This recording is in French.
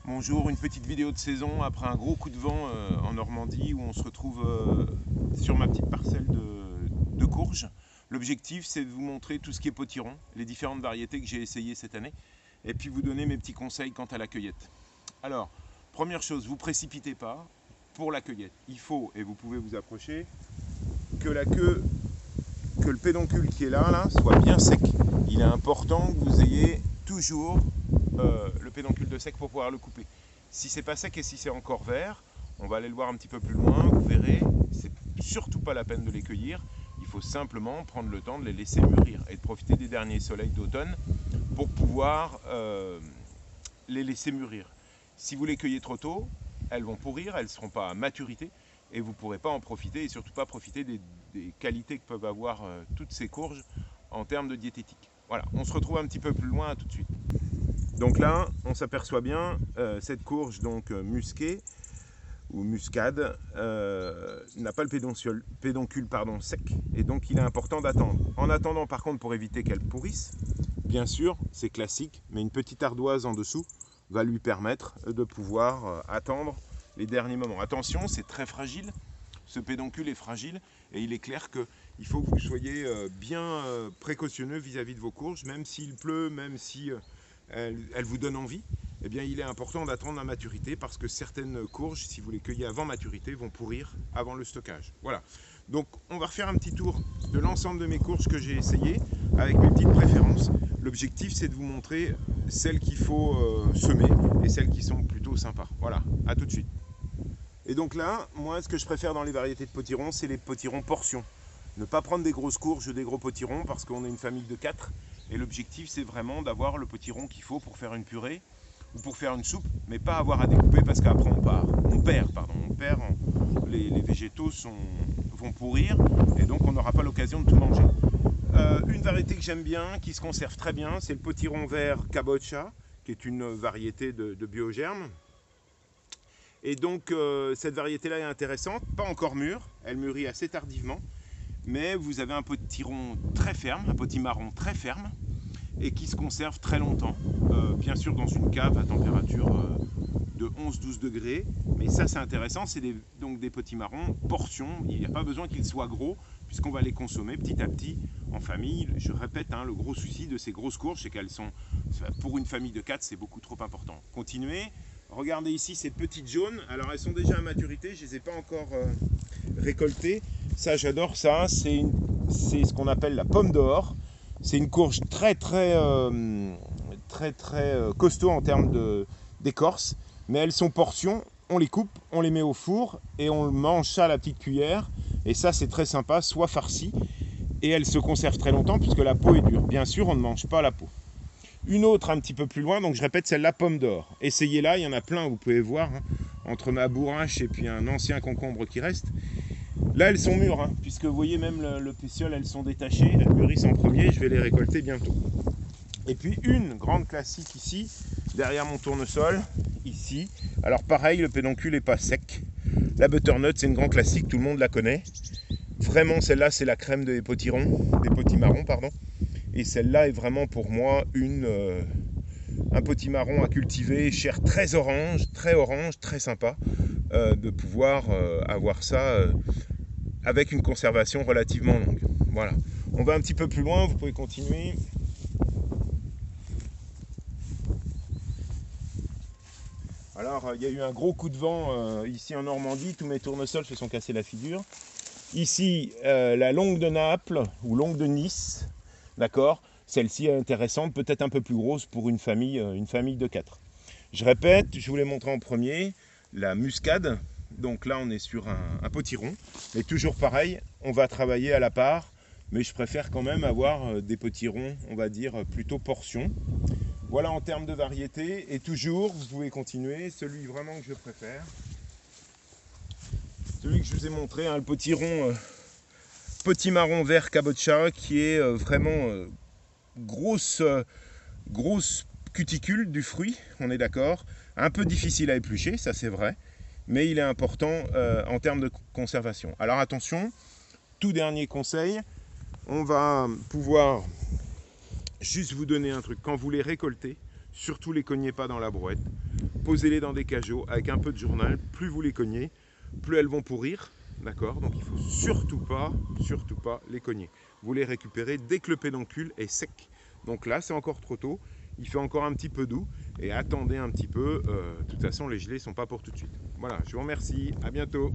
Bonjour, une petite vidéo de saison après un gros coup de vent en Normandie où on se retrouve sur ma petite parcelle de courges. L'objectif c'est de vous montrer tout ce qui est potiron, les différentes variétés que j'ai essayées cette année et puis vous donner mes petits conseils quant à la cueillette. Alors, première chose, vous précipitez pas pour la cueillette. Il faut, et vous pouvez vous approcher, que la queue, que le pédoncule qui est là soit bien sec. Il est important que vous ayez toujours le pédoncule de sec pour pouvoir le couper. Si c'est pas sec et si c'est encore vert, on va aller le voir un petit peu plus loin, vous verrez, c'est surtout pas la peine de les cueillir, il faut simplement prendre le temps de les laisser mûrir et de profiter des derniers soleils d'automne pour pouvoir les laisser mûrir. Si vous les cueillez trop tôt, elles vont pourrir, elles ne seront pas à maturité et vous ne pourrez pas en profiter et surtout pas profiter des qualités que peuvent avoir toutes ces courges en termes de diététique. Voilà, on se retrouve un petit peu plus loin, à tout de suite. Donc là, on s'aperçoit bien, cette courge donc musquée ou muscade n'a pas le pédoncule sec et donc il est important d'attendre. En attendant par contre pour éviter qu'elle pourrisse, bien sûr c'est classique, mais une petite ardoise en dessous va lui permettre de pouvoir attendre les derniers moments. Attention, c'est très fragile, ce pédoncule est fragile et il est clair qu'il faut que vous soyez bien précautionneux vis-à-vis de vos courges, même s'il pleut, même si elle vous donne envie, eh bien il est important d'attendre la maturité parce que certaines courges, si vous les cueillez avant maturité, vont pourrir avant le stockage. Voilà. Donc on va refaire un petit tour de l'ensemble de mes courges que j'ai essayées avec mes petites préférences. L'objectif c'est de vous montrer celles qu'il faut semer et celles qui sont plutôt sympas. Voilà, à tout de suite. Et donc là, moi ce que je préfère dans les variétés de potirons, c'est les potirons portions. Ne pas prendre des grosses courges, des gros potirons parce qu'on est une famille de 4. Et l'objectif c'est vraiment d'avoir le potiron qu'il faut pour faire une purée ou pour faire une soupe, mais pas avoir à découper parce qu'après on perd, les végétaux vont pourrir et donc on n'aura pas l'occasion de tout manger. Une variété que j'aime bien, qui se conserve très bien, c'est le potiron vert Cabocha, qui est une variété de biogerme. Et donc cette variété-là est intéressante, pas encore mûre, elle mûrit assez tardivement, mais vous avez un potiron très ferme, un potimarron très ferme, et qui se conserve très longtemps, bien sûr dans une cave à température de 11-12 degrés, mais ça c'est intéressant, c'est donc des potimarrons portions, il n'y a pas besoin qu'ils soient gros, puisqu'on va les consommer petit à petit en famille. Je répète, le gros souci de ces grosses courges, c'est qu'elles sont, pour une famille de 4, c'est beaucoup trop important. Continuez, regardez ici ces petites jaunes, alors elles sont déjà à maturité, je ne les ai pas encore récoltées, ça j'adore ça, c'est ce qu'on appelle la pomme d'or. C'est une courge très costaud en termes d'écorce, mais elles sont portions, on les coupe, on les met au four et on mange ça à la petite cuillère. Et ça c'est très sympa, soit farci, et elles se conservent très longtemps puisque la peau est dure. Bien sûr, on ne mange pas la peau. Une autre un petit peu plus loin, donc je répète, c'est la pomme d'or. Essayez-la, il y en a plein, vous pouvez voir, entre ma bourrache et puis un ancien concombre qui reste. Là, elles sont mûres, puisque vous voyez même le pétiole, elles sont détachées, elles mûrissent en premier, je vais les récolter bientôt. Et puis une grande classique ici, derrière mon tournesol, ici. Alors pareil, le pédoncule n'est pas sec. La butternut, c'est une grande classique, tout le monde la connaît. Vraiment, celle-là, c'est la crème des potimarrons, pardon. Et celle-là est vraiment pour moi un potimarron à cultiver, chair très orange, très sympa, de pouvoir avoir ça avec une conservation relativement longue. Voilà. On va un petit peu plus loin, vous pouvez continuer. Alors, il y a eu un gros coup de vent ici en Normandie, tous mes tournesols se sont cassés la figure. Ici, la longue de Naples ou longue de Nice, d'accord. Celle-ci est intéressante, peut-être un peu plus grosse pour une famille de 4. Je répète, je vous l'ai montré en premier, la muscade. Donc là, on est sur un potiron. Mais toujours pareil, on va travailler à la part. Mais je préfère quand même avoir des potirons, on va dire, plutôt portions. Voilà en termes de variété. Et toujours, vous pouvez continuer, celui vraiment que je préfère. Celui que je vous ai montré, le potiron potimarron vert Cabocha, qui est vraiment grosse cuticule du fruit, on est d'accord. Un peu difficile à éplucher, ça c'est vrai, mais il est important en termes de conservation. Alors attention, tout dernier conseil, on va pouvoir juste vous donner un truc. Quand vous les récoltez, surtout les cognez pas dans la brouette. posez-les dans des cajots avec un peu de journal. Plus vous les cognez, plus elles vont pourrir. D'accord? Donc il ne faut surtout pas les cogner. Vous les récupérez dès que le pédoncule est sec. Donc là, c'est encore trop tôt. Il fait encore un petit peu doux. Et attendez un petit peu. De toute façon, les gelées ne sont pas pour tout de suite. Voilà, je vous remercie. À bientôt.